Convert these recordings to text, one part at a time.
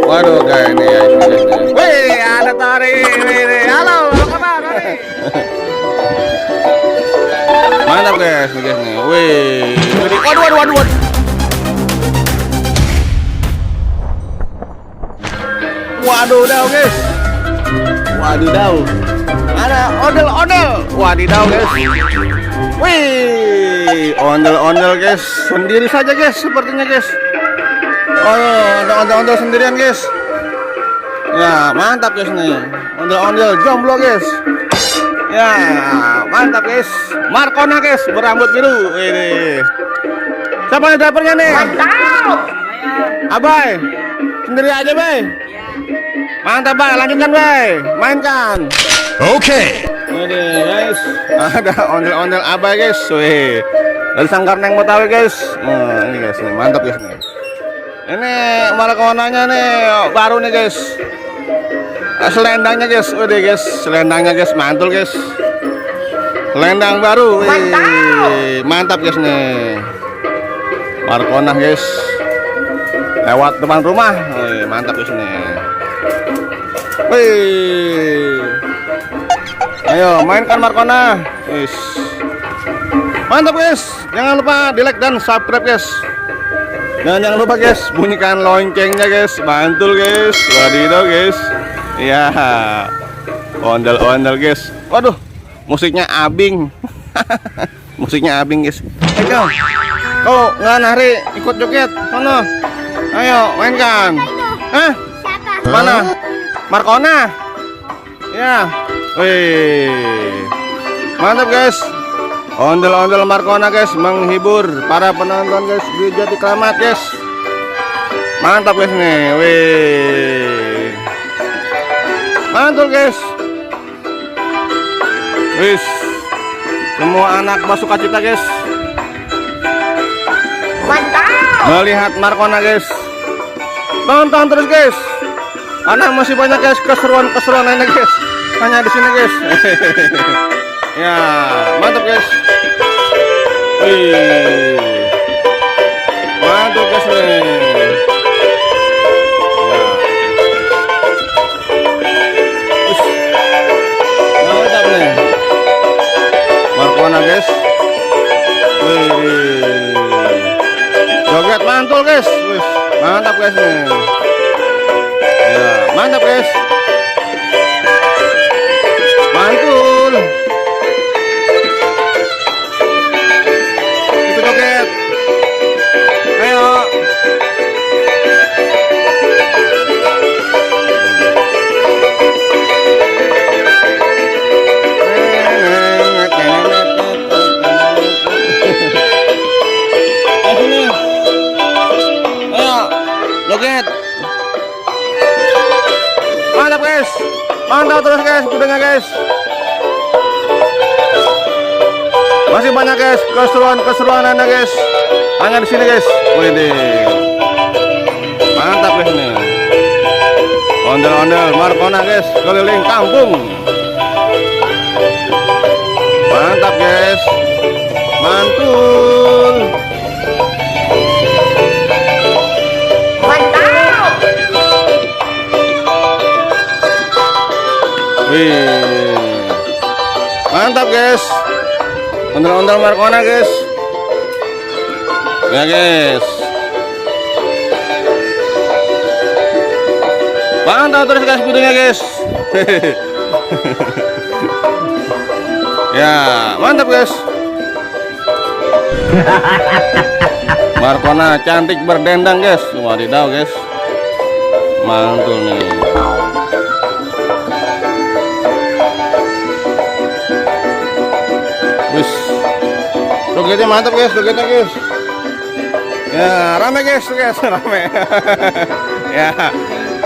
Waduh, kayak ini ya, ini guys nih. Wih, ada Tori. Halo, apa kabar Tori? Mantap guys, nih guys nih. Wih, waduh. Waduh, guys. Wadidaw. Ada ondel. Wadidaw guys. Wih, ondel guys. Sendiri saja guys, sepertinya guys. Oh, ada ondel sendirian guys. Ya, mantap guys nih. Ondel jomblo guys. Ya, mantap guys. Markona guys, berambut biru. Ini. Siapa nih drivernya nih? Mantap. Abai. Sendiri aja, Bay. Mantap, Bay. Lanjutkan, Bay. Mainkan. Oke. Ini guys, ada ondel Abai guys. Wih. Dari Sanggar Neng Betawi guys. Ini guys, nih. Mantap guys nih. Ini Markonanya nih baru nih guys. Selendangnya guys, udah guys, selendangnya guys, mantul guys. Selendang baru, mantap guys nih. Markona guys, lewat depan rumah, mantap guys nih. Wih, ayo mainkan Markona, guys. Mantap guys, jangan lupa di like dan subscribe guys. Dan jangan lupa guys, bunyikan loncengnya guys, mantul guys, wadidaw guys. Ya, ondel guys. Waduh, musiknya abing. Musiknya abing guys. Ayo, kau nggak nari ikut joget, sono. Ayo mainkan. Hah? Mana? Markona. Ya, wih, mantap guys. Ondel Markona guys, menghibur para penonton guys di Jati Keramat guys. Mantap guys nih, wih. Mantul guys. Wis. Semua anak masuk cita guys. Mantap. Melihat Markona guys. Tonton terus guys. Anak masih banyak guys keseruan lainnya guys. Hanya di sini guys. Ya, mantap guys. Wih. Mantap guys nih. Markona guys. Wih. Joget mantul guys. Wih, mantap guys nih. Ya, mantap guys. Mantul. Itu joget. Ayo. Joget. Mantap guys. Mantap terus guys, kudanya guys. Masih banyak guys keseruan-keseruanannya guys. Hanya di sini guys. Wih, mantap guys nih. Ondel Markona guys, keliling kampung. Mantap guys. Mantul. Wih, mantap guys. Ondel Markona guys. Ya guys. Mantap terus guys videonya guys. Ya, mantap guys. Markona cantik berdendang guys. Wadidaw guys. Mantul nih. Wis, jogetnya mantap guys, jogetnya guys. Ya, rame guys, rame. Ya,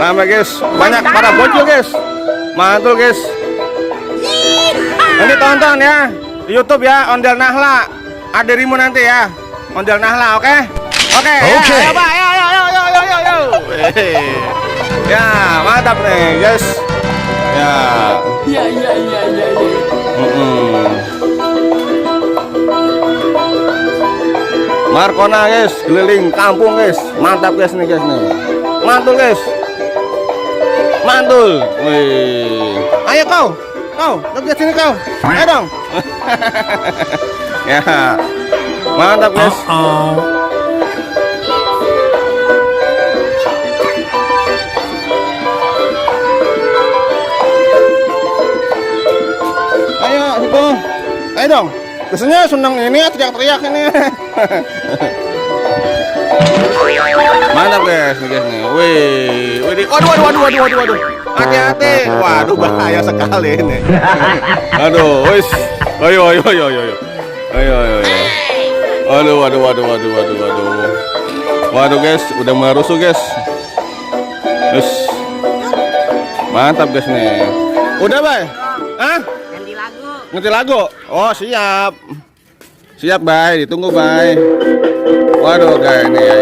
rame guys, banyak para bocil guys. Mantul guys. Nanti tonton ya di YouTube ya, Ondel Nahla. Ada dirimu nanti ya, Ondel Nahla, oke? Oke. Oke. Ayo. Ya, mantap nih guys. Ya. Iya. Markona guys, keliling kampung guys. Mantap guys nih guys nih. Mantul guys. Mantul. Wih. Ayo kau. Joget sini kau. Ayo dong. Ya. Mantap, guys. Ayo, situ. Ayo dong. Biasanya senang ini teriak-teriak ini. Mantap guys, nih. Wih. Waduh. Hati-hati. Waduh, bahaya sekali ini. Aduh, wis. Ayo. Waduh. Waduh guys, udah mulai rusuh guys. Wis. Mantap guys nih. Udah, Bay? Hah? Ngerti lagu? Oh, siap. Siap, Bay. Ditunggu, Bay. Waduh, guys ini ya.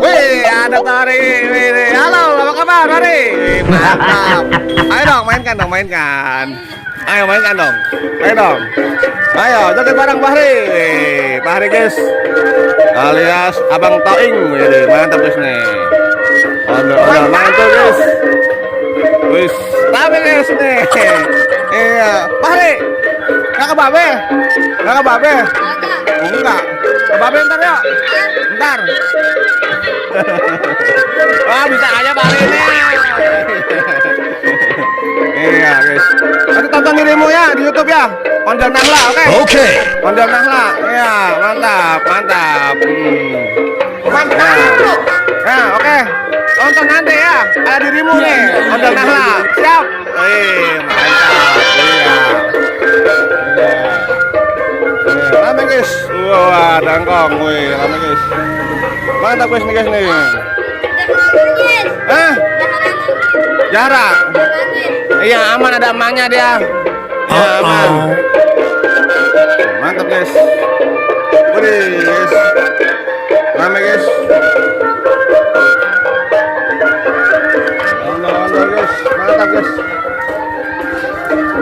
Wih, ada Tori. Wih. Halo, apa kabar, Tori? Mantap. Ayo dong, mainkan. Ayo mainkan dong. Ayo, joget bareng Fahri. Fahri, guys. Alias Abang Toing. Wih, mantap guys nih. Udah, mantul, guys. Wih, tapi guys nih. Iya, Fahri. Nggak ke Babe? Enggak. Ke Babe ntar yuk. Ntar. Wah, bisa aja Fahri ini. Iya guys. Nanti tonton dirimu ya di YouTube ya. Ondel Nahla, oke? Ondel Nahla. Iya, mantap. Mantap. Nah, oke. Tonton nanti ya. Ada dirimu nih. Ondel Nahla. Siap. Wih, mantap. Iya. Rame guys. Wah, dangkong. Wih, rame guys. Mantap guys nih. Jarak. Iya, aman, ada emaknya dia. Iya, aman. Mantap guys. Wih, guys. Rame guys. Ondel guys. Mantap guys.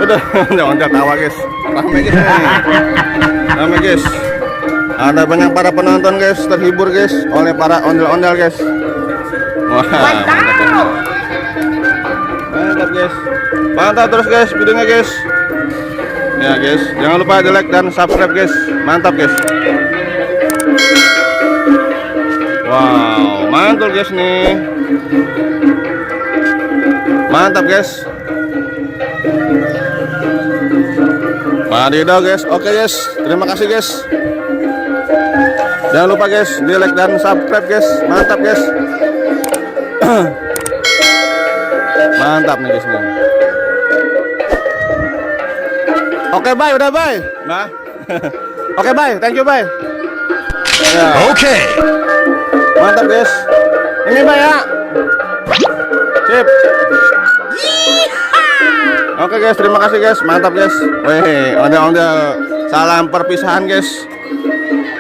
Udah tawa guys. Rame guys. Ada banyak para penonton guys, terhibur guys oleh para ondel-ondel guys. Wah, mantap guys. Mantap terus guys videonya guys. Ya guys, jangan lupa di like dan subscribe guys. Mantap guys. Wow, mantul guys nih. Mantap guys. Madido guys. Oke guys, terima kasih guys. Jangan lupa guys di like dan subscribe guys. Mantap guys. Mantap nih guys nih. Oke, bye, udah bye. Nah. Oke, bye. Thank you, bye. Ya. Oke. Mantap guys. Ini bye ya. Sip. Oke guys, terima kasih guys. Mantap guys. Wih, ondel-ondel. Salam perpisahan guys.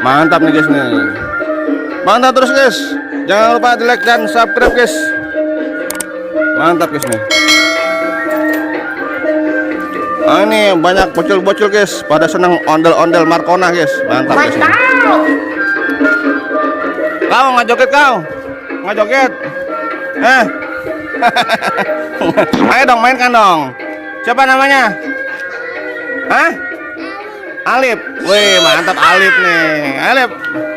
Mantap nih guys nih. Mantap terus guys. Jangan lupa di like dan subscribe guys. Mantap guys nih. Oh, ini banyak bocil-bocil guys. Pada seneng ondel-ondel Markona guys. Mantap guys nih. Kau nggak joget kau? Nggak joget? Ayo dong, mainkan dong. Siapa namanya? Hah? Alip. Wih, mantap Alip nih. Alip.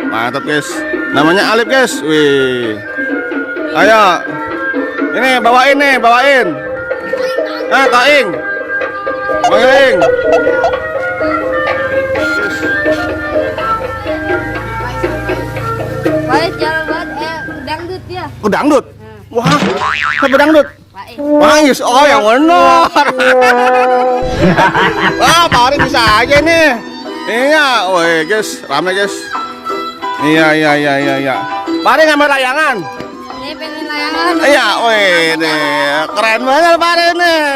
Mantap guys. Namanya Alip guys. Wih. Ayo. Ini bawain nih, bawain. Toing. Toing. Baik, jalan buat dangdut ya. Oh, dangdut. Wah, siapa dangdut? Wah, yes. Oh, yang benar. Wah, Pak Ari bisa aja nih. Iya, woi guys, rame guys. Iya. Pak Ari ngambil layangan. Ini pengen layangan. Iya, woi nih, keren banget Pak Ari nih.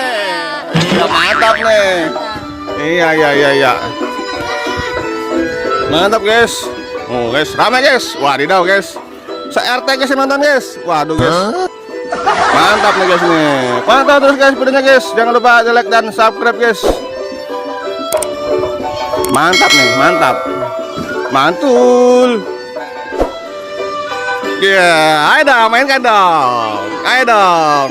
Iya, mantap nih. Iya. Mantap guys. Oh guys, rame guys. Wadidaw guys. Se-RT guys yang nonton guys. Waduh guys. Mantap nih guys nih. Mantap terus guys videonya guys. Jangan lupa di like dan subscribe guys. Mantap nih, mantap. Mantul. Ya, ayo dong, mainkan dong. Ayo dong.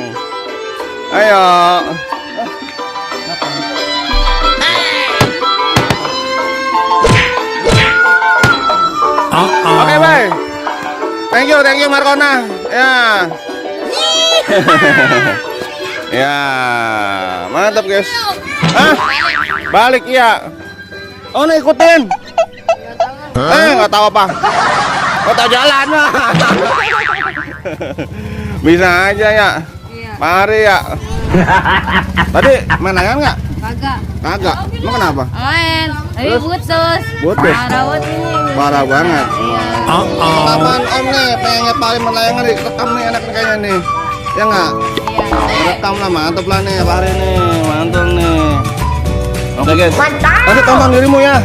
Kona. Ya. Ya, mantap guys. Hah? Balik ya. Oh, nih ikutin. Nggak tahu apa. Nggak tahu jalan. Bisa aja ya. Iya. Mari ya. Tadi main layangan nggak? Kagak. Kagak. Emang kenapa? Main. Tapi Terus? putus. Putus? Parah banget ini. Parah banget. Iya. Kapan Om nih pengen ngepalin main layangan nih? Rekam nih enak nih kayaknya nih. Ya nggak? Iya. Rekam lah, mantap lah nih apa hari nih. Mantul nih. Oke guys. Mantap. Kasih tonton dirimu ya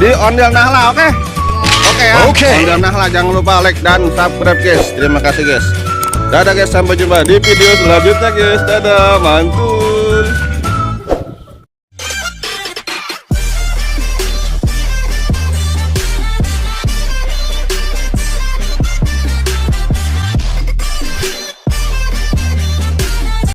di Ondel Nahla, oke? Oke ya. Oke. Ondel Nahla, jangan lupa like dan subscribe guys. Terima kasih guys. Dadah guys, sampai jumpa di video selanjutnya guys. Dadah, mantul.